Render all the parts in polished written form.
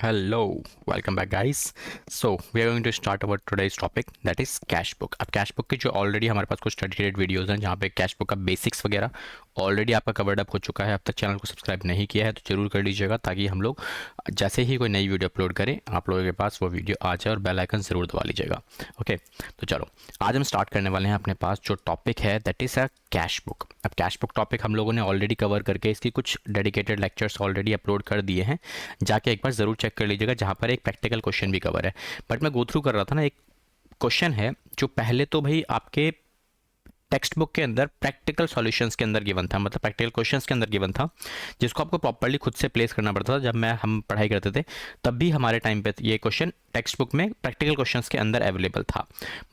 Hello, welcome back guys. So we are going to start our today's topic, that is cash book. अब cash book के जो already हमारे पास कुछ dedicated videos हैं जहाँ पे कैश बुक का बेसिक्स वगैरह ऑलरेडी आपका कवर्ड अप हो चुका है. अब तक चैनल को सब्सक्राइब नहीं किया है तो जरूर कर लीजिएगा, ताकि हम लोग जैसे ही कोई नई वीडियो अपलोड करें आप लोगों के पास वो वीडियो आ जाए, और बेल आइकन ज़रूर दबा लीजिएगा. ओके, तो चलो आज हम स्टार्ट करने वाले हैं. अपने पास जो टॉपिक है that is a cash book. अब कैश बुक टॉपिक हम लोगों ने ऑलरेडी कवर करके इसकी कुछ डेडिकेटेड लेक्चर्स ऑलरेडी अपलोड कर दिए हैं. जाके एक बार ज़रूर चेक कर लीजिएगा, जहाँ पर एक प्रैक्टिकल क्वेश्चन भी कवर है. बट मैं गो थ्रू कर रहा था ना, एक क्वेश्चन है जो पहले तो भाई आपके टेक्स्ट बुक के अंदर प्रैक्टिकल सॉल्यूशंस के अंदर गिवन था, मतलब प्रैक्टिकल क्वेश्चंस के अंदर गिवन था, जिसको आपको प्रॉपर्ली खुद से प्लेस करना पड़ता था. जब हम पढ़ाई करते थे तब भी हमारे टाइम पे ये क्वेश्चन टेक्स्ट बुक में प्रैक्टिकल क्वेश्चंस के अंदर अवेलेबल था.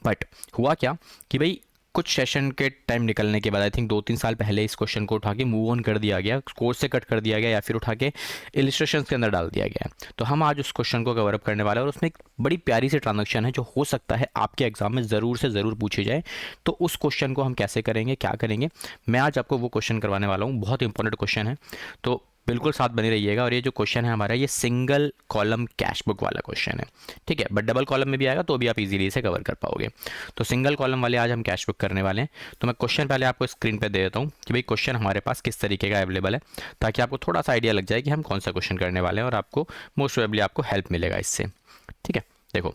बट हुआ क्या कि भाई कुछ सेशन के टाइम निकलने के बाद, आई थिंक 2-3 साल पहले, इस क्वेश्चन को उठा के मूव ऑन कर दिया गया, कोर्स से कट कर दिया गया, या फिर उठा के इलिस्ट्रेशन के अंदर डाल दिया गया. तो हम आज उस क्वेश्चन को कवर अप करने वाले हैं, और उसमें एक बड़ी प्यारी सी ट्रांजेक्शन है जो हो सकता है आपके एग्जाम में ज़रूर से ज़रूर पूछी जाए. तो उस क्वेश्चन को हम कैसे करेंगे, क्या करेंगे, मैं आज आपको वो क्वेश्चन करवाने वाला हूँ. बहुत इंपॉर्टेंट क्वेश्चन है, तो बिल्कुल साथ बने रहिएगा. और ये जो क्वेश्चन है हमारा, ये सिंगल कॉलम कैश बुक वाला क्वेश्चन है, ठीक है. बट डबल कॉलम में भी आएगा तो भी आप इजीली इसे कवर कर पाओगे. तो सिंगल कॉलम वाले आज हम कैश बुक करने वाले हैं. तो मैं क्वेश्चन पहले आपको स्क्रीन पे दे देता हूँ कि भाई क्वेश्चन हमारे पास किस तरीके का अवेलेबल है, ताकि आपको थोड़ा सा आइडिया लग जाए कि हम कौन सा क्वेश्चन करने वाले हैं, और आपको मोस्ट प्रोबेबली आपको हेल्प मिलेगा इससे. ठीक है, देखो,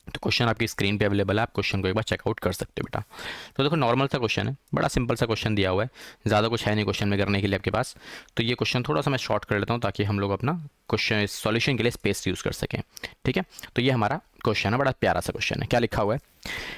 तो क्वेश्चन आपकी स्क्रीन पे अवेलेबल है, आप क्वेश्चन को एक बार चेकआउट कर सकते हो बेटा. तो देखो, नॉर्मल सा क्वेश्चन है, बड़ा सिंपल सा क्वेश्चन दिया हुआ है, ज़्यादा कुछ है नहीं क्वेश्चन में करने के लिए आपके पास. तो ये क्वेश्चन थोड़ा सा मैं शॉर्ट कर लेता हूँ, ताकि हम लोग अपना क्वेश्चन सॉल्यूशन के लिए स्पेस यूज़ कर सकें. ठीक है, तो ये हमारा क्वेश्चन है, बड़ा प्यारा सा क्वेश्चन है. क्या लिखा हुआ है,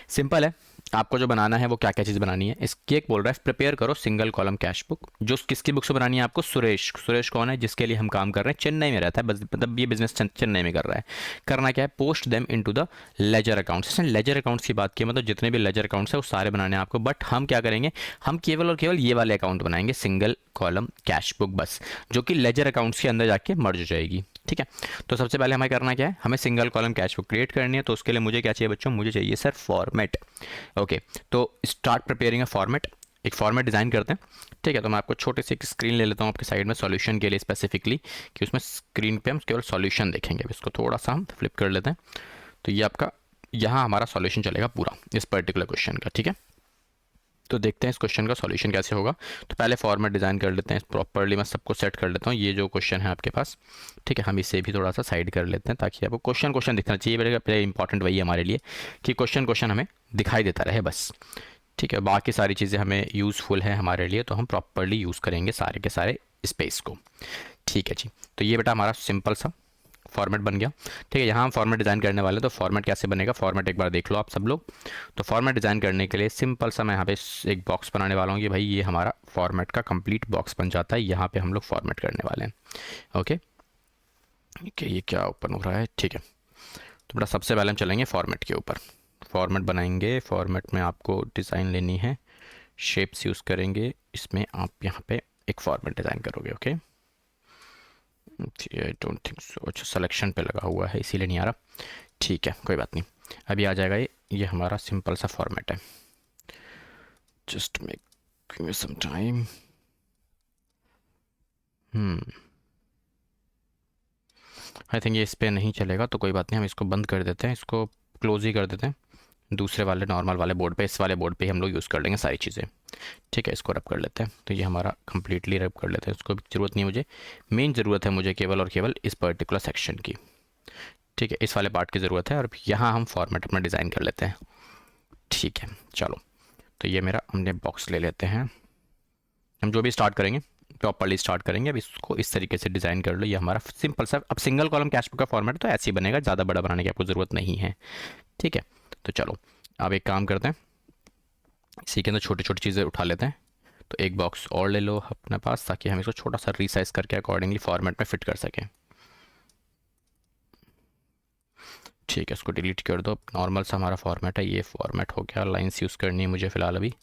सिंपल है. आपको जो बनाना है वो क्या क्या चीज़ बनानी है, इसकी एक बोल रहा है प्रिपेयर करो सिंगल कॉलम कैश बुक. जो किसकी बुक से बनानी है आपको, सुरेश. सुरेश कौन है, जिसके लिए हम काम कर रहे हैं, चेन्नई में रहता है, मतलब ये बिजनेस चेन्नई में कर रहा है. करना क्या है, post them into the ledger accounts. इसने लेजर अकाउंट्स की बात की, मतलब जितने भी लेजर अकाउंट्स है वो सारे बनाने हैं आपको. बट हम क्या करेंगे, हम केवल और केवल ये वाले अकाउंट बनाएंगे, सिंगल कॉलम कैश बुक बस, जो कि लेजर अकाउंट्स के अंदर जाके मर्ज हो जाएगी. ठीक है, तो सबसे पहले हमें करना क्या है, हमें single column cash book create करनी है. तो उसके लिए मुझे क्या चाहिए बच्चों, मुझे चाहिए सर फॉर्मेट. ओके, तो स्टार्ट प्रिपेयरिंग अ फॉर्मेट. एक फॉर्मेट डिज़ाइन करते हैं. ठीक है, तो मैं आपको छोटे से एक स्क्रीन ले लेता हूँ आपके साइड में सॉल्यूशन के लिए स्पेसिफिकली, कि उसमें स्क्रीन पे हम केवल सॉल्यूशन देखेंगे. अब इसको थोड़ा सा हम फ्लिप कर लेते हैं. तो ये आपका, यहाँ हमारा सॉल्यूशन चलेगा पूरा इस पर्टिकुलर क्वेश्चन का. ठीक है, तो देखते हैं इस क्वेश्चन का सॉल्यूशन कैसे होगा. तो पहले फॉर्मेट डिज़ाइन कर लेते हैं प्रॉपर्ली, मैं सबको सेट कर लेता हूँ. ये जो क्वेश्चन है आपके पास, ठीक है, हम इसे भी थोड़ा सा साइड कर लेते हैं, ताकि आपको क्वेश्चन क्वेश्चन दिखना चाहिए. पहले इंपॉर्टेंट वही है हमारे लिए कि क्वेश्चन क्वेश्चन हमें दिखाई देता रहे बस. ठीक है, बाकी सारी चीज़ें हमें यूज़फुल है हमारे लिए, तो हम प्रॉपर्ली यूज़ करेंगे सारे के सारे स्पेस को. ठीक है जी, तो ये बेटा हमारा सिंपल सा फॉर्मेट बन गया. ठीक है, यहाँ हम फॉर्मेट डिज़ाइन करने वाले हैं. तो फॉर्मेट कैसे बनेगा, फॉर्मेट एक बार देख लो आप सब लोग. तो फॉर्मेट डिज़ाइन करने के लिए सिंपल सा मैं यहाँ पे एक बॉक्स बनाने वाला हूँ कि भाई ये हमारा फॉर्मेट का कंप्लीट बॉक्स बन जाता है. यहाँ पे हम लोग फॉर्मेट करने वाले हैं. ओके ओके, ये क्या ओपन हो रहा है, ठीक है. तो बेटा सबसे पहले हम चलेंगे फॉर्मेट के ऊपर. फॉर्मेट बनाएंगे, फॉर्मेट में आपको डिज़ाइन लेनी है, शेप्स यूज़ करेंगे. इसमें आप यहाँ पे एक फॉर्मेट डिज़ाइन करोगे. Okay, I don't think so, अच्छा सिलेक्शन पे लगा हुआ है इसीलिए नहीं आ रहा. ठीक है, कोई बात नहीं, अभी आ जाएगा. ये हमारा सिंपल सा फॉर्मेट है. Just make me some time. I think ये इस पर नहीं चलेगा, तो कोई बात नहीं, हम इसको बंद कर देते हैं, इसको क्लोज ही कर देते हैं. दूसरे वाले नॉर्मल वाले बोर्ड पे, इस वाले बोर्ड पे हम लोग यूज़ कर लेंगे सारी चीज़ें. ठीक है, इसको रब कर लेते हैं. तो ये हमारा कंप्लीटली रब कर लेते हैं, इसको भी ज़रूरत नहीं मुझे. मेन ज़रूरत है मुझे केवल और केवल इस पर्टिकुलर सेक्शन की. ठीक है, इस वाले पार्ट की ज़रूरत है, और यहाँ हम फॉर्मेट अपना डिज़ाइन कर लेते हैं. ठीक है, चलो, तो ये मेरा हमने बॉक्स ले लेते हैं. हम जो भी स्टार्ट करेंगे प्रॉपर्ली स्टार्ट करेंगे. अब इसको इस तरीके से डिज़ाइन कर लो. ये हमारा सिंपल सा, अब सिंगल कॉलम कैश बुक का फॉर्मेट तो ऐसे ही बनेगा, ज़्यादा बड़ा बनाने की आपको ज़रूरत नहीं है. ठीक है, तो चलो अब एक काम करते हैं, इसी के अंदर छोटी छोटी चीज़ें उठा लेते हैं. तो एक बॉक्स और ले लो अपने पास, ताकि हम इसको छोटा सा रीसाइज करके अकॉर्डिंगली फॉर्मेट में फिट कर सकें. ठीक है, इसको डिलीट कर दो. नॉर्मल सा हमारा फॉर्मेट है, ये फॉर्मेट हो गया. लाइन्स यूज़ करनी है मुझे फ़िलहाल अभी,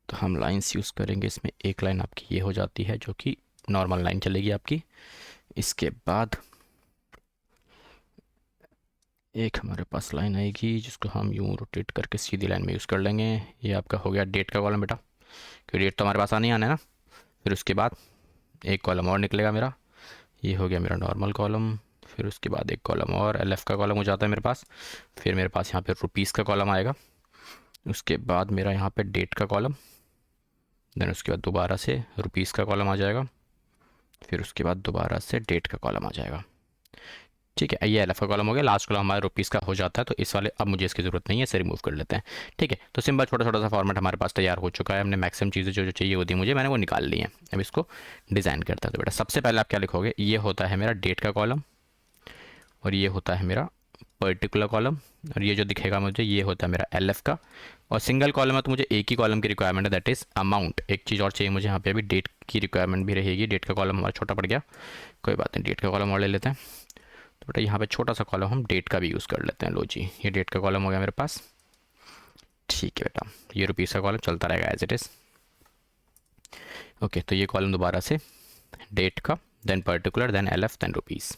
तो हम लाइन्स यूज़ करेंगे. इसमें एक लाइन आपकी ये हो जाती है, जो कि नॉर्मल लाइन चलेगी आपकी. इसके बाद एक हमारे पास लाइन आएगी, जिसको हम यूँ रोटेट करके सीधी लाइन में यूज़ कर लेंगे. ये आपका हो गया डेट का कॉलम बेटा, क्योंकि डेट तो हमारे पास आने आना है ना. फिर उसके बाद एक कॉलम और निकलेगा मेरा, ये हो गया मेरा नॉर्मल कॉलम. फिर उसके बाद एक कॉलम और LF का कॉलम हो जाता है मेरे पास। फिर मेरे पास यहाँ पे रुपीज़ का कॉलम आएगा। उसके बाद मेरा यहाँ पे डेट का कॉलम, देन उसके बाद दोबारा से रुपीज़ का कॉलम आ जाएगा। फिर उसके बाद दोबारा से डेट का कॉलम आ जाएगा। ठीक है, ये LF का कॉलम हो गया। लास्ट कॉलम हमारा रुपीज़ का हो जाता है, तो इस वाले अब मुझे इसकी ज़रूरत नहीं है, इसे रिमूव कर लेते हैं। ठीक है, तो सिंपल छोटा छोटा सा फॉर्मेट हमारे पास तैयार हो चुका है। हमने मैक्सिमम चीज़ें जो जो चाहिए होती मुझे, मैंने वो निकाल ली हैं। अब इसको डिज़ाइन करते हैं। तो बेटा सबसे पहले आप क्या लिखोगे, ये होता है मेरा डेट का कॉलम, और ये होता है मेरा पर्टिकुलर कॉलम, और ये जो दिखेगा मुझे ये होता है मेरा LF का। और सिंगल कॉलम है तो मुझे एक ही कॉलम की रिक्वायरमेंट है, दैट इज़ अमाउंट। एक चीज़ और चाहिए मुझे यहाँ पे, अभी डेट की रिक्वायरमेंट भी रहेगी। डेट का कॉलम हमारा छोटा पड़ गया, कोई बात नहीं, डेट का कॉलम और ले लेते हैं। तो बेटा यहाँ पे छोटा सा कॉलम हम डेट का भी यूज़ कर लेते हैं। लो जी, ये डेट का कॉलम हो गया मेरे पास। ठीक है बेटा, ये रुपीज़ का कॉलम चलता रहेगा एज इट इज़। ओके, तो ये कॉलम दोबारा से डेट का, then particular, then LF, then rupees.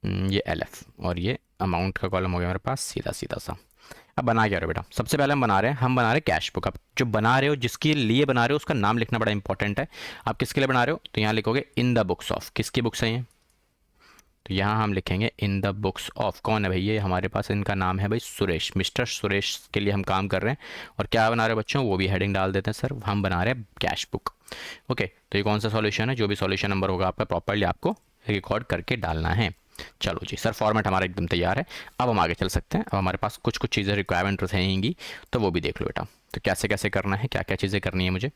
ये LF और ये अमाउंट का कॉलम हो गया मेरे पास, सीधा सीधा सा। अब बना क्या रहे हो बेटा, सबसे पहले हम बना रहे हैं कैश बुक। अब जो बना रहे हो, जिसके लिए बना रहे हो, उसका नाम लिखना बड़ा इंपॉर्टेंट है। आप किसके लिए बना रहे हो, तो यहाँ लिखोगे इन द बुक्स ऑफ। किसकी बुक्स है ये, तो यहाँ हम लिखेंगे इन द बुक्स ऑफ। कौन है भाई, ये हमारे पास इनका नाम है भाई सुरेश, मिस्टर सुरेश के लिए हम काम कर रहे हैं। और क्या बना रहे हैं बच्चों, वो भी हेडिंग डाल देते हैं सर, हम बना रहे हैं कैश बुक। ओके, तो ये कौन सा सॉल्यूशन है, जो भी सॉल्यूशन नंबर होगा आपका प्रॉपर्ली आपको रिकॉर्ड करके डालना है। चलो जी सर, फॉर्मेट हमारा एकदम तैयार है। अब हम आगे चल सकते हैं। अब हमारे पास कुछ कुछ चीज़ें रिक्वायरमेंट रहेंगी, तो वो भी देख लो बेटा। तो कैसे कैसे करना है, क्या क्या चीज़ें करनी है मुझे।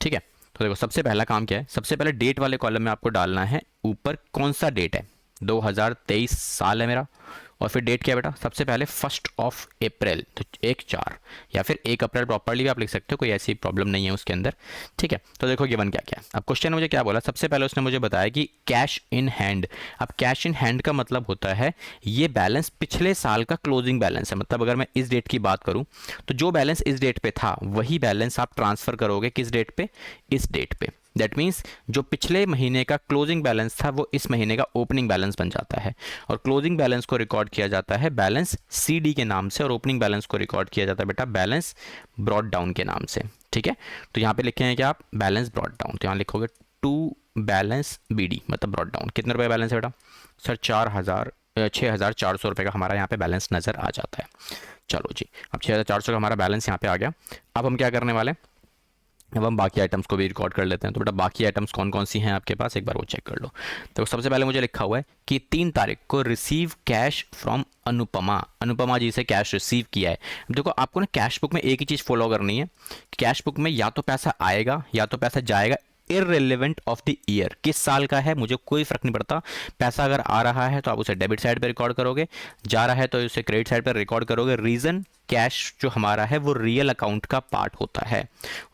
ठीक है, तो देखो सबसे पहला काम क्या है, सबसे पहले डेट वाले कॉलम में आपको डालना है ऊपर कौन सा डेट है। 2023 साल है मेरा। और फिर डेट क्या है बेटा, सबसे पहले 1 अप्रैल, तो 1/4 या फिर 1 अप्रैल प्रॉपर्ली भी आप लिख सकते हो, कोई ऐसी प्रॉब्लम नहीं है उसके अंदर। ठीक है, तो देखो गिवन क्या क्या है। अब क्वेश्चन मुझे क्या बोला, सबसे पहले उसने मुझे बताया कि कैश इन हैंड। अब कैश इन हैंड का मतलब होता है ये बैलेंस पिछले साल का क्लोजिंग बैलेंस है। मतलब अगर मैं इस डेट की बात करूं, तो जो बैलेंस इस डेट पे था वही बैलेंस आप ट्रांसफर करोगे किस डेट पे, इस डेट पे। दैट मीन्स जो पिछले महीने का क्लोजिंग बैलेंस था वो इस महीने का ओपनिंग बैलेंस बन जाता है। और क्लोजिंग बैलेंस को रिकॉर्ड किया जाता है बैलेंस CD के नाम से, और ओपनिंग बैलेंस को रिकॉर्ड किया जाता है बेटा बैलेंस ब्रॉट डाउन के नाम से। ठीक है, तो यहाँ पे लिखे हैं कि आप बैलेंस ब्रॉट डाउन, तो यहाँ लिखोगे टू बैलेंस BD मतलब ब्रॉट डाउन। कितने रुपये बैलेंस है बेटा सर, 6,400 रुपये का हमारा यहाँ पे बैलेंस नज़र आ जाता है। चलो जी, अब 6,400 का हमारा बैलेंस यहाँ पे आ गया। अब हम क्या करने वाले हैं, अब हम बाकी आइटम्स को भी रिकॉर्ड कर लेते हैं। तो बेटा बाकी आइटम्स कौन कौन सी हैं आपके पास, एक बार वो चेक कर लो। तो सबसे पहले मुझे लिखा हुआ है कि 3 तारीख को receive cash from Anupama. Anupama ji से कैश रिसीव किया है। देखो आपको ना कैश बुक में एक ही चीज़ फॉलो करनी है, कैश बुक में या तो पैसा आएगा या तो पैसा जाएगा, इररिलेवेंट ऑफ द ईयर, किस साल का है मुझे कोई फर्क नहीं पड़ता। पैसा अगर आ रहा है तो आप उसे डेबिट साइड पे रिकॉर्ड करोगे, जा रहा है तो उसे क्रेडिट साइड पर रिकॉर्ड करोगे। रीज़न, कैश जो हमारा है वो रियल अकाउंट का पार्ट होता है।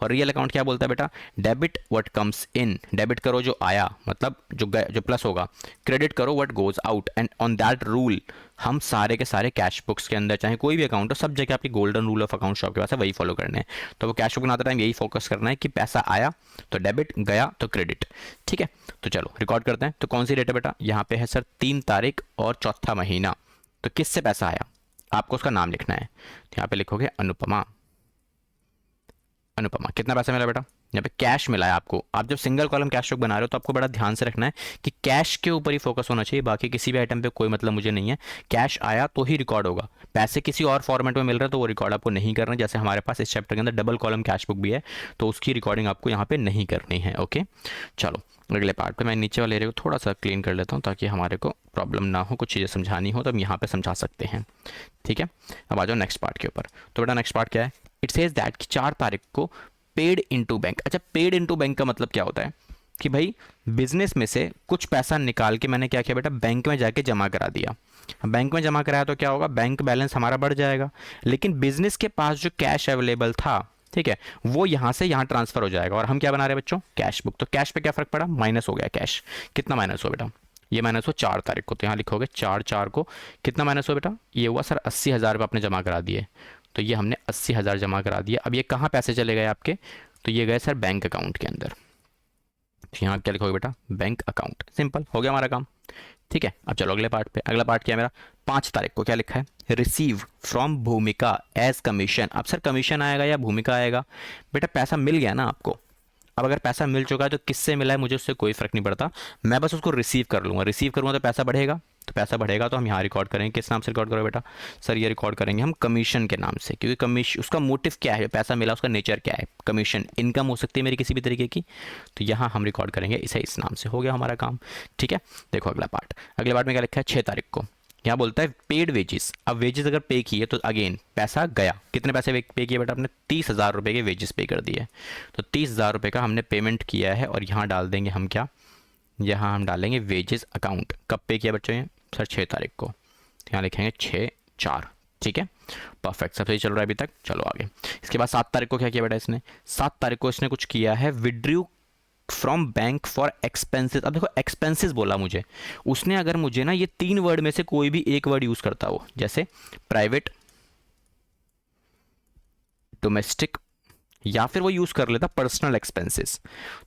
और रियल अकाउंट क्या बोलता है बेटा, debit what comes in, debit करो जो आया मतलब जो प्लस होगा, क्रेडिट करो what goes out. And on that rule हम सारे के सारे कैश बुक्स के अंदर, चाहे कोई भी अकाउंट हो, सब जगह आपकी golden rule of account shop के पास है, वही फॉलो करने हैं। तो वो कैश बुक बनाते टाइम यही फोकस करना है कि पैसा आया तो डेबिट, गया तो क्रेडिट। ठीक है, तो चलो रिकॉर्ड करते हैं। तो कौन सी डेट है बेटा, यहाँ पे है सर 3 तारीख और चौथा महीना। तो किससे पैसा आया, आपको उसका नाम लिखना है। तो यहाँ पे लिखोगे अनुपमा। अनुपमा, कितना पैसा मिला बेटा, यहाँ पे कैश मिला है आपको। आप जब सिंगल कॉलम कैश बुक बना रहे हो तो आपको बड़ा ध्यान से रखना है कि कैश के ऊपर ही फोकस होना चाहिए, बाकी किसी भी आइटम पे कोई मतलब मुझे नहीं है। कैश आया तो ही रिकॉर्ड होगा, पैसे किसी और फॉर्मेट में मिल रहे हैं तो वो रिकॉर्ड आपको नहीं करना। जैसे हमारे पास इस चैप्टर के अंदर डबल कॉलम कैश बुक भी है, तो उसकी रिकॉर्डिंग आपको यहाँ पे नहीं करनी है। ओके, चलो अगले पार्ट पे मैं नीचे वाले एरिया को थोड़ा सा क्लीन कर लेता हूँ ताकि हमारे को प्रॉब्लम ना हो, कुछ चीज़ें समझानी हो तो हम यहाँ पे समझा सकते हैं। ठीक है, अब आ जाओ नेक्स्ट पार्ट के ऊपर। तो बेटा नेक्स्ट पार्ट क्या है, इट सेज दैट कि 4 तारीख को पेड इनटू बैंक। अच्छा, पेड इनटू बैंक का मतलब क्या होता है कि भाई बिजनेस में से कुछ पैसा निकाल के मैंने क्या किया बेटा, बैंक में जाके जमा करा दिया। बैंक में जमा कराया तो क्या होगा, बैंक बैलेंस हमारा बढ़ जाएगा, लेकिन बिजनेस के पास जो कैश अवेलेबल था, ठीक है, वो यहाँ से यहाँ ट्रांसफर हो जाएगा। और हम क्या बना रहे हैं बच्चों, कैश बुक। तो कैश पे क्या फर्क पड़ा, माइनस हो गया कैश। कितना माइनस हो बेटा, ये माइनस हो 4 तारीख को। तो यहाँ लिखोगे 4/4 को कितना माइनस हो बेटा, ये हुआ सर 80,000 रुपये आपने जमा करा दिए। तो ये हमने 80,000 जमा करा दिया। अब ये कहाँ पैसे चले गए आपके, तो ये गए सर बैंक अकाउंट के अंदर। तो यहाँ क्या लिखोगे बेटा, बैंक अकाउंट। सिंपल हो गया हमारा काम। ठीक है, अब चलो अगले पार्ट पे। अगला पार्ट क्या है मेरा, 5 तारीख को क्या लिखा है, रिसीव फ्रॉम भूमिका एज कमीशन। अब सर कमीशन आएगा या भूमिका आएगा, बेटा पैसा मिल गया ना आपको, अब अगर पैसा मिल चुका है तो किससे मिला है मुझे उससे कोई फ़र्क नहीं पड़ता, मैं बस उसको रिसीव कर लूँगा। रिसीव करूँगा तो पैसा बढ़ेगा, तो पैसा बढ़ेगा तो हम यहाँ रिकॉर्ड करेंगे। किस नाम से रिकॉर्ड करो बेटा? सर ये रिकॉर्ड करेंगे हम कमीशन के नाम से, क्योंकि कमीशन उसका मोटिव क्या है, पैसा मिला उसका नेचर क्या है, कमीशन, इनकम हो सकती है मेरी किसी भी तरीके की, तो यहाँ हम रिकॉर्ड करेंगे इसे इस नाम से। हो गया हमारा काम, ठीक है। देखो अगला पार्ट, अगले पार्ट में क्या लिखा है? 6 तारीख को यहाँ बोलता है पेड वेजेस। अब वेजेस अगर पे किए तो अगेन पैसा गया। कितने पैसे पे किए बेटा? आपने 30,000 रुपये के वेजेस पे कर दिए, तो 30,000 रुपये का हमने पेमेंट किया है, और यहाँ डाल देंगे हम क्या? यहाँ हम डालेंगे वेजेस अकाउंट। कब पे किया बच्चों ये? सर 6 तारीख को, तो यहाँ लिखेंगे 6/4, ठीक है, परफेक्ट, सब सही चल रहा है अभी तक। चलो आगे। इसके बाद 7 तारीख को क्या किया बेटा इसने? 7 तारीख को इसने कुछ किया है, withdrew from bank for expenses. अब देखो एक्सपेंसेस बोला मुझे उसने, अगर मुझे ना ये 3 वर्ड में से कोई भी एक वर्ड यूज करता हो, जैसे प्राइवेट, डोमेस्टिक, या फिर वो यूज कर लेता पर्सनल एक्सपेंसेस,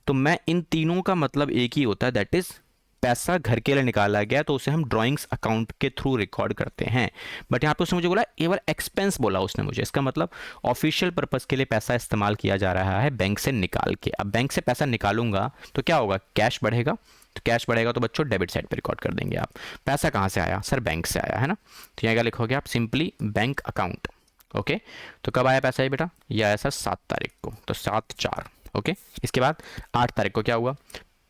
तो मैं इन तीनों का मतलब एक ही होता है, दैट इज पैसा घर के लिए निकाला गया, तो उसे हम ड्राइंग्स अकाउंट के थ्रू रिकॉर्ड करते हैं। बट यहाँ पे उसने मुझे बोला केवल एक्सपेंस बोला उसने मुझे, इसका मतलब ऑफिशियल पर्पस के लिए पैसा इस्तेमाल किया जा रहा है बैंक से निकाल के। अब बैंक से पैसा निकालूंगा तो क्या होगा? कैश बढ़ेगा, तो कैश बढ़ेगा तो बच्चों डेबिट साइड पे रिकॉर्ड कर देंगे आप। पैसा कहाँ से आया? सर बैंक से आया है ना, तो यहाँ क्या लिखोगे आप? Simply bank account. ओके, तो कब आया पैसा ये बेटा? ये आया सर 7 तारीख को, तो 7/4। ओके, इसके बाद 8 तारीख को क्या हुआ?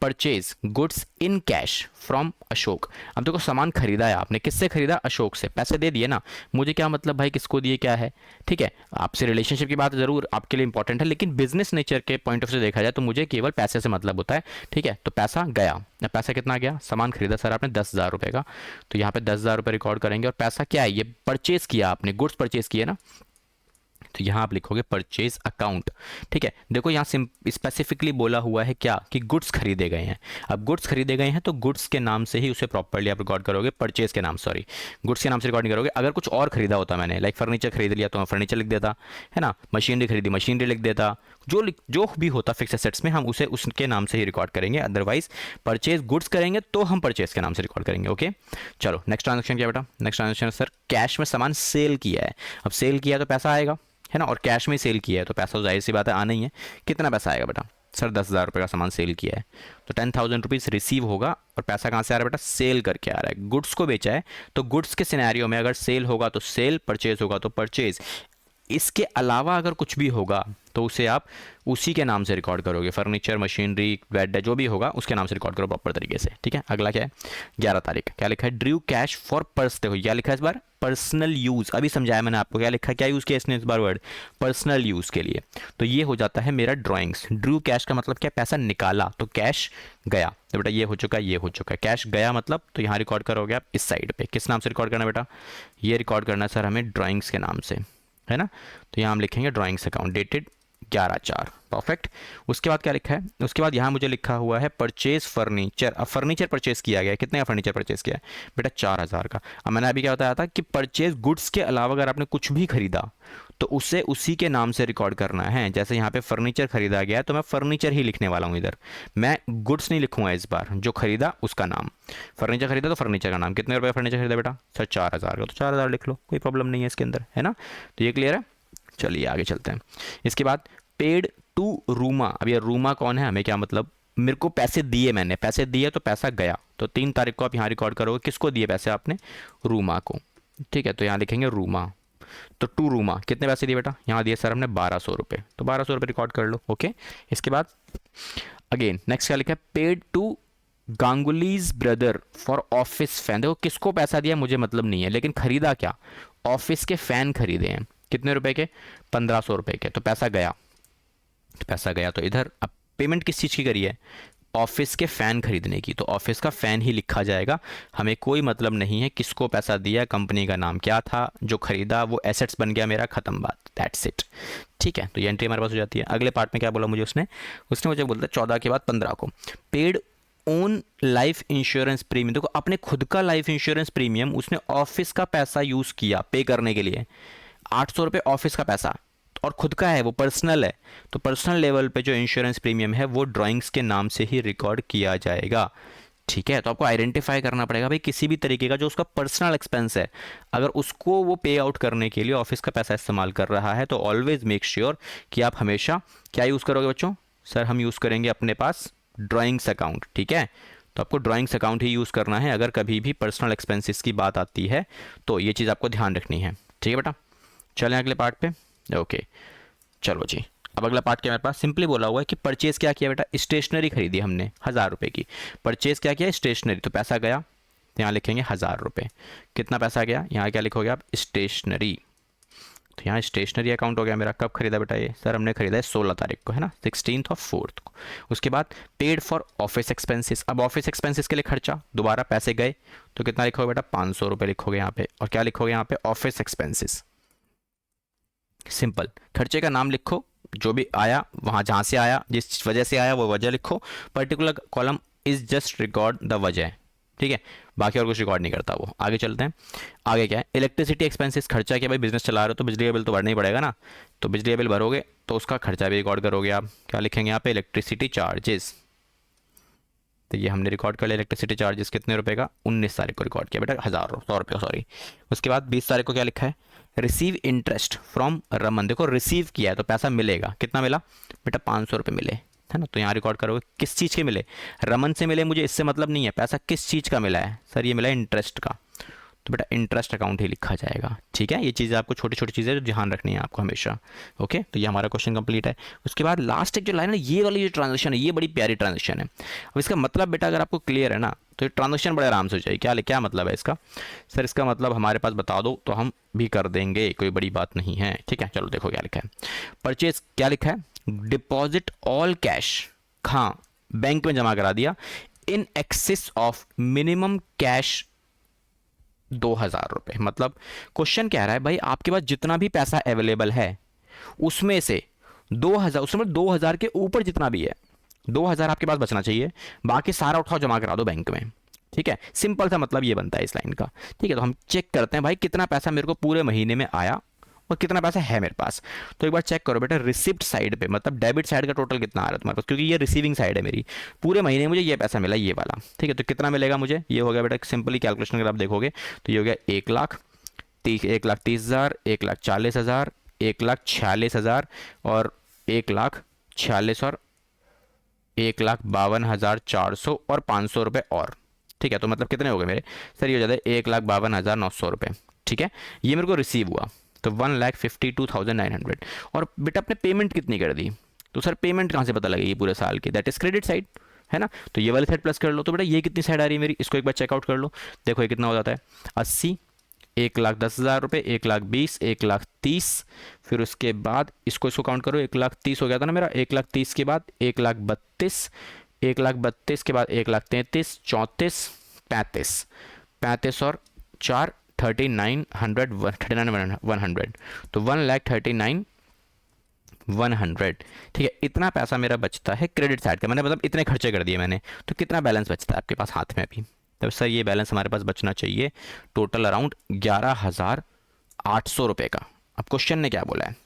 Purchase goods in cash from Ashok. अब देखो सामान खरीदा है आपने, किससे खरीदा? अशोक से। पैसे दे दिए ना, मुझे क्या मतलब भाई किसको दिए क्या है, ठीक है। आपसे रिलेशनशिप की बात जरूर आपके लिए इंपॉर्टेंट है, लेकिन बिजनेस नेचर के पॉइंट ऑफ से देखा जाए तो मुझे केवल पैसे से मतलब होता है, ठीक है। तो पैसा गया, पैसा कितना गया? सामान खरीदा सर आपने 10,000 रुपये का, तो यहाँ पे 10,000 रुपये रिकॉर्ड करेंगे। और पैसा क्या है? ये परचेज किया आपने, गुड्स परचेज किए ना, तो यहाँ आप लिखोगे परचेज अकाउंट, ठीक है। देखो यहाँ स्पेसिफिकली बोला हुआ है क्या? कि गुड्स खरीदे गए हैं। अब गुड्स खरीदे गए हैं तो गुड्स के नाम से ही उसे प्रॉपर्ली आप रिकॉर्ड करोगे, परचेज के नाम, सॉरी गुड्स के नाम से रिकॉर्ड नहीं करोगे। अगर कुछ और खरीदा होता मैंने, लाइक फर्नीचर खरीद लिया तो मैं फर्नीचर लिख देता, है ना, मशीनरी खरीदी मशीनरी लिख देता, जो भी होता फिक्स एसेट्स में हम उसे उसके नाम से ही रिकॉर्ड करेंगे। अदरवाइज परचेज गुड्स करेंगे तो हम परचेज के नाम से रिकॉर्ड करेंगे। ओके, चलो नेक्स्ट ट्रांजेक्शन क्या बेटा? नेक्स्ट ट्रांजेक्शन सर कैश में सामान सेल किया है। अब सेल किया तो पैसा आएगा, है ना, और कैश में सेल किया है तो पैसा तो जाहिर सी बात है आना ही है। कितना पैसा आएगा बेटा? सर 10,000 रुपये का सामान सेल किया है, तो 10,000 रुपीज़ रिसीव होगा। और पैसा कहाँ से आ रहा है बेटा? सेल करके आ रहा है, गुड्स को बेचा है, तो गुड्स के सिनेरियो में अगर सेल होगा तो सेल, परचेज होगा तो परचेज। इसके अलावा अगर कुछ भी होगा तो उसे आप उसी के नाम से रिकॉर्ड करोगे, फर्नीचर, मशीनरी, बेड, जो भी होगा उसके नाम से रिकॉर्ड करो प्रॉपर तरीके से, ठीक है। अगला क्या है? 11 तारीख, क्या लिखा है? Drew cash for purse. देखो क्या लिखा है इस बार? Personal use. अभी समझाया मैंने आपको, क्या लिखा है, क्या यूज़ किया इसने इस बार वर्ड? पर्सनल यूज़ के लिए। तो ये हो जाता है मेरा ड्राइंग्स। ड्रू कैश का मतलब क्या? पैसा निकाला, तो कैश गया, तो बेटा ये हो चुका है, ये हो चुका है। कैश गया मतलब, तो यहाँ रिकॉर्ड करोगे आप इस साइड पे। किस नाम से रिकॉर्ड करना बेटा? ये रिकॉर्ड करना है सर हमें ड्राइंग्स के नाम से, है ना, तो यहाँ हम लिखेंगे ड्राइंग्स अकाउंट, डेटेड 11/4, परफेक्ट। उसके बाद क्या लिखा है? उसके बाद यहाँ मुझे लिखा हुआ है परचेज फर्नीचर। अब फर्नीचर परचेज किया गया है, कितने का फर्नीचर परचेज किया है बेटा? 4,000 का। अब मैंने अभी क्या बताया था कि परचेज गुड्स के अलावा अगर आपने कुछ भी खरीदा तो उसे उसी के नाम से रिकॉर्ड करना है। जैसे यहाँ पे फर्नीचर खरीदा गया है तो मैं फर्नीचर ही लिखने वाला हूँ इधर, मैं गुड्स नहीं लिखूंगा इस बार। जो खरीदा उसका नाम, फर्नीचर खरीदा तो फर्नीचर का नाम। कितने रुपये फर्नीचर खरीदा बेटा? सर 4,000 का, तो 4,000 लिख लो, कोई प्रॉब्लम नहीं है इसके अंदर, है ना। तो ये क्लियर है, चलिए आगे चलते हैं। इसके बाद पेड टू रूमा। अब ये रूमा कौन है, हमें क्या मतलब? मेरे को पैसे दिए, मैंने पैसे दिए तो पैसा गया, तो 3 तारीख को आप यहाँ रिकॉर्ड करोगे। किसको दिए पैसे आपने? रूमा को, ठीक है, तो यहाँ लिखेंगे रूमा। तो टू रूमा कितने पैसे दिए बेटा? यहाँ दिए सर हमने 1,200 रुपये, तो 1,200 रुपये रिकॉर्ड कर लो। ओके, इसके बाद अगेन नेक्स्ट क्या लिखा है? Paid to Ganguly's brother for office fan. देखो किसको पैसा दिया मुझे मतलब नहीं है, लेकिन खरीदा क्या? ऑफिस के फैन खरीदे हैं। कितने रुपए के? 1,500 रुपये के, तो पैसा गया, पैसा गया तो इधर। अब पेमेंट किस चीज़ की करी है? ऑफिस के फ़ैन खरीदने की, तो ऑफिस का फ़ैन ही लिखा जाएगा। हमें कोई मतलब नहीं है किसको पैसा दिया, कंपनी का नाम क्या था, जो खरीदा वो एसेट्स बन गया मेरा, ख़त्म बात, दैट्स इट, ठीक है। तो ये एंट्री हमारे पास हो जाती है। अगले पार्ट में क्या बोला मुझे उसने मुझे बोलता है 14 के बाद 15 को paid own life insurance premium. देखो अपने खुद का लाइफ इंश्योरेंस प्रीमियम उसने ऑफिस का पैसा यूज़ किया पे करने के लिए। 800 रुपये ऑफिस का पैसा और खुद का है, वो पर्सनल है, तो पर्सनल लेवल पे जो इंश्योरेंस प्रीमियम है वो ड्राइंग्स के नाम से ही रिकॉर्ड किया जाएगा, ठीक है। तो आपको आइडेंटिफाई करना पड़ेगा भाई किसी भी तरीके का जो उसका पर्सनल एक्सपेंस है, अगर उसको वो पे आउट करने के लिए ऑफिस का पैसा इस्तेमाल कर रहा है तो ऑलवेज मेक श्योर कि आप हमेशा क्या यूज़ करोगे बच्चों? सर हम यूज़ करेंगे अपने पास ड्राइंग्स अकाउंट, ठीक है। तो आपको ड्राइंग्स अकाउंट ही यूज़ करना है अगर कभी भी पर्सनल एक्सपेंसेस की बात आती है, तो ये चीज़ आपको ध्यान रखनी है, ठीक है बेटा। चलें अगले पार्ट पे। ओके चलो जी, अब अगला पार्ट क्या मेरे पास सिंपली बोला हुआ है कि परचेज क्या किया बेटा, स्टेशनरी खरीदी हमने 1000 रुपये की। परचेज क्या किया, स्टेशनरी, तो पैसा गया, तो यहाँ लिखेंगे 1000 रुपये। कितना पैसा गया, यहाँ क्या लिखोगे आप, स्टेशनरी। तो यहाँ स्टेशनरी अकाउंट हो गया मेरा। कब खरीदा बेटा ये, सर हमने खरीदा है 16 तारीख को, है ना, 16/4 को। उसके बाद पेड फॉर ऑफिस एक्सपेंसेस। अब ऑफिस एक्सपेंसेस के लिए खर्चा, दोबारा पैसे गए, तो कितना लिखोगे बेटा, 500 रुपये लिखोगे यहाँ पे। और क्या लिखोगे यहाँ पे, ऑफिस एक्सपेंसेस। सिंपल, खर्चे का नाम लिखो, जो भी आया वहाँ जहाँ से आया, जिस वजह से आया वो वजह लिखो। Particular column is just record the वजह, ठीक है, बाकी और कुछ रिकॉर्ड नहीं करता वो। आगे चलते हैं। आगे क्या है, इलेक्ट्रिसिटी एक्सपेंसेस। खर्चा क्या भाई, बिजनेस चला रहे हो तो बिजली का बिल तो भरना ही पड़ेगा ना, तो बिजली का बिल भरोगे तो उसका खर्चा भी रिकॉर्ड करोगे आप। क्या लिखेंगे यहाँ पे, इलेक्ट्रिसिटी चार्जेस। तो ये हमने रिकॉर्ड कर लिया, इलेक्ट्रिसिटी चार्जेस कितने रुपए का, 19 तारीख को रिकॉर्ड किया बेटा, 100 रुपये सॉरी। उसके बाद 20 तारीख को क्या लिखा है, रिसीव इंटरेस्ट फ्रॉम रमन। देखो रिसीव किया है तो पैसा मिलेगा, कितना मिला बेटा, 500 रुपये मिले, है ना। तो यहाँ रिकॉर्ड करोगे किस चीज़ के मिले, रमन से मिले, मुझे इससे मतलब नहीं है, पैसा किस चीज़ का मिला है, सर ये मिला इंटरेस्ट का, तो बेटा इंटरेस्ट अकाउंट ही लिखा जाएगा, ठीक है। ये चीज़ें आपको छोटी छोटी चीज़ें जो ध्यान रखनी है आपको हमेशा। ओके, तो ये हमारा क्वेश्चन कंप्लीट है। उसके बाद लास्ट एक जो लाइन है, ये वाली जो ट्रांजेक्शन है, ये बड़ी प्यारी ट्रांजेक्शन है। अब इसका मतलब बेटा अगर आपको क्लियर है ना, तो ये ट्रांजेक्शन बड़े आराम से हो जाएगी। क्या क्या मतलब है इसका, सर इसका मतलब हमारे पास बता दो तो हम भी कर देंगे, कोई बड़ी बात नहीं है, ठीक है। चलो देखो क्या लिखा है, परचेज क्या लिखा है, डिपॉजिट ऑल कैश, हाँ बैंक में जमा करा दिया, in excess of minimum cash 2000 रुपये। मतलब क्वेश्चन कह रहा है भाई आपके पास जितना भी पैसा अवेलेबल है उसमें से 2000, उसमें 2000 के ऊपर जितना भी है 2000 आपके पास बचना चाहिए, बाकी सारा उठाओ जमा करा दो बैंक में, ठीक है। सिंपल सा मतलब ये बनता है इस लाइन का, ठीक है। तो हम चेक करते हैं भाई कितना पैसा मेरे को पूरे महीने में आया और कितना पैसा है मेरे पास। तो एक बार चेक करो बेटा, रिसिप्ट साइड पे, मतलब डेबिट साइड का टोटल कितना आ रहा है तुम्हारे पास, क्योंकि ये रिसीविंग साइड है मेरी, पूरे महीने में मुझे ये पैसा मिला ये वाला, ठीक है। तो कितना मिलेगा मुझे, ये हो गया बेटा सिंपली कैलकुलेशन अगर आप देखोगे तो ये हो गया 1,30,000, 1,40,000, 1,46,000 और 1,46 और 1,52,400 और 500 रुपये और, ठीक है। तो मतलब कितने हो गए मेरे, सर ये हो जाता है 1,52,900 रुपये, ठीक है। ये मेरे को रिसीव हुआ, तो 1,52,900। और बेटा आपने पेमेंट कितनी कर दी, तो सर पेमेंट कहाँ से पता लगेगी पूरे साल की, दैट इज क्रेडिट साइड, है ना। तो ये वाली साइड प्लस कर लो, तो बेटा ये कितनी साइड आ रही है मेरी, इसको एक बार चेकआउट कर लो। देखो ये कितना हो जाता है, 80, 1,10,000 रुपये, 1,20,000, 1,30,000, फिर उसके बाद इसको काउंट करो, 1,30,000 हो गया था ना मेरा, 1,30,000 के बाद 1,32,000, 1,32,000 के बाद 1,33,000, 34, 35, 35 और 4 3900, 100, तो 1,39,100, ठीक है। इतना पैसा मेरा बचता है क्रेडिट साइड का, मैंने मतलब इतने खर्चे कर दिए मैंने, तो कितना बैलेंस बचता है आपके पास हाथ में अभी, तो सर ये बैलेंस हमारे पास बचना चाहिए टोटल अराउंड 11,800 रुपये का। अब क्वेश्चन ने क्या बोला है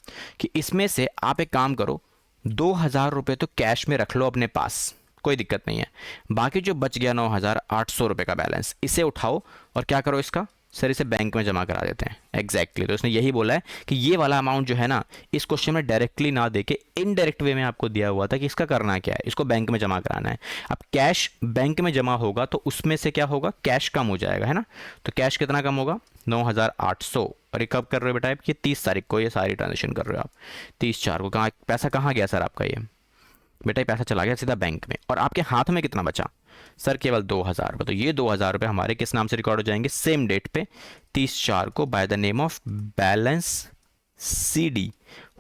कि इसमें से आप एक काम करो, 2,000 रुपये तो कैश में रख लो अपने पास, कोई दिक्कत नहीं है, बाकी जो बच गया 9,800 रुपये का बैलेंस, इसे उठाओ और क्या करो इसका, सर इसे बैंक में जमा करा देते हैं। एग्जैक्टली तो उसने यही बोला है कि ये वाला अमाउंट जो है ना, इस क्वेश्चन में डायरेक्टली ना देके इनडायरेक्ट वे में आपको दिया हुआ था कि इसका करना क्या है, इसको बैंक में जमा कराना है। अब कैश बैंक में जमा होगा तो उसमें से क्या होगा, कैश कम हो जाएगा, है ना। तो कैश कितना कम होगा, 9,800। और ये कब कर रहे हो बेटा, ये 30 तारीख को ये सारी ट्रांजेक्शन कर रहे हो आप, 30/4 को। कहाँ पैसा कहाँ गया सर आपका, ये बेटा ये पैसा चला गया सीधा बैंक में, और आपके हाथ में कितना बचा, सर केवल 2,000 रुपये। तो ये 2,000 रुपये हमारे किस नाम से रिकॉर्ड हो जाएंगे, सेम डेट पे 30/4 को, by the name of balance CD।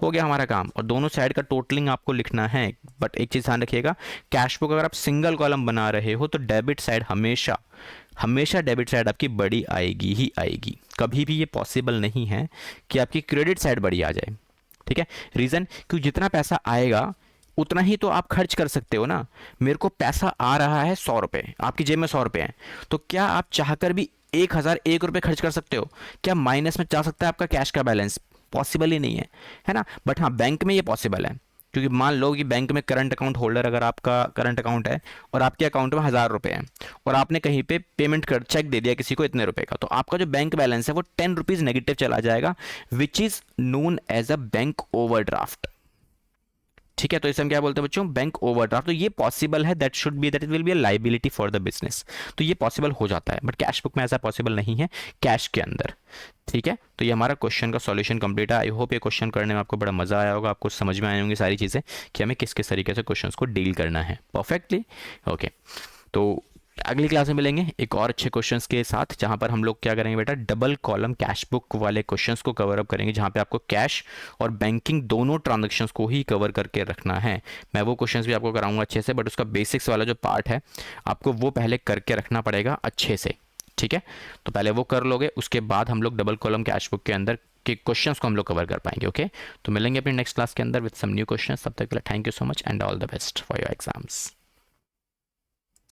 हो गया हमारा काम। और दोनों साइड का टोटलिंग आपको लिखना है, बट एक चीज़ ध्यान रखिएगा, कैश बुक अगर आप सिंगल कॉलम बना रहे हो तो डेबिट साइड हमेशा हमेशा डेबिट साइड आपकी बड़ी आएगी ही आएगी, कभी भी ये पॉसिबल नहीं है कि आपकी क्रेडिट साइड बड़ी आ जाए, ठीक है। रीज़न, क्योंकि जितना पैसा आएगा उतना ही तो आप खर्च कर सकते हो ना। मेरे को पैसा आ रहा है 100 रुपये, आपकी जेब में 100 रुपये हैं, तो क्या आप चाहकर भी 1,001 रुपये खर्च कर सकते हो, क्या माइनस में जा सकता है आपका कैश का बैलेंस, पॉसिबल ही नहीं है ना। बट हाँ बैंक में ये पॉसिबल है, क्योंकि मान लो कि बैंक में करंट अकाउंट होल्डर, अगर आपका करंट अकाउंट है और आपके अकाउंट में 1,000 रुपये हैं और आपने कहीं पे पेमेंट कर चेक दे दिया किसी को इतने रुपए का, तो आपका जो बैंक बैलेंस है वो 10 रुपीज़ नेगेटिव चला जाएगा, which is known as a bank overdraft, ठीक है, तो इसे हम क्या बोलते हैं बच्चों, बैंक ओवरड्राफ्ट। तो ये पॉसिबल है, that should be, that will be a liability for the business. तो ये पॉसिबल हो जाता है, बट कैश बुक में ऐसा पॉसिबल नहीं है कैश के अंदर। ठीक है, तो ये हमारा क्वेश्चन का सॉल्यूशन कंप्लीट है। आई होप ये क्वेश्चन करने में आपको बड़ा मजा आया होगा, आपको समझ में आई होंगी सारी चीज़ें कि हमें किस किस तरीके से क्वेश्चंस को डील करना है परफेक्टली। ओके, तो अगली क्लास में मिलेंगे एक और अच्छे क्वेश्चंस के साथ, जहां पर हम लोग क्या करेंगे बेटा, डबल कॉलम कैश बुक वाले क्वेश्चंस को कवर अप करेंगे, जहां पे आपको कैश और बैंकिंग दोनों ट्रांजैक्शंस को ही कवर करके रखना है। मैं वो क्वेश्चंस भी आपको कराऊंगा अच्छे से, बट उसका बेसिक्स वाला जो पार्ट है आपको वो पहले करके रखना पड़ेगा अच्छे से। ठीक है, तो पहले वो कर लोगे, उसके बाद हम लोग डबल कॉलम कैश बुक के अंदर के क्वेश्चंस को हम लोग कवर कर पाएंगे। ओके, तो मिलेंगे अपनी नेक्स्ट क्लास के अंदर विद सम न्यू क्वेश्चंस। तब तक के लिए thank you so much and all the best for your exams.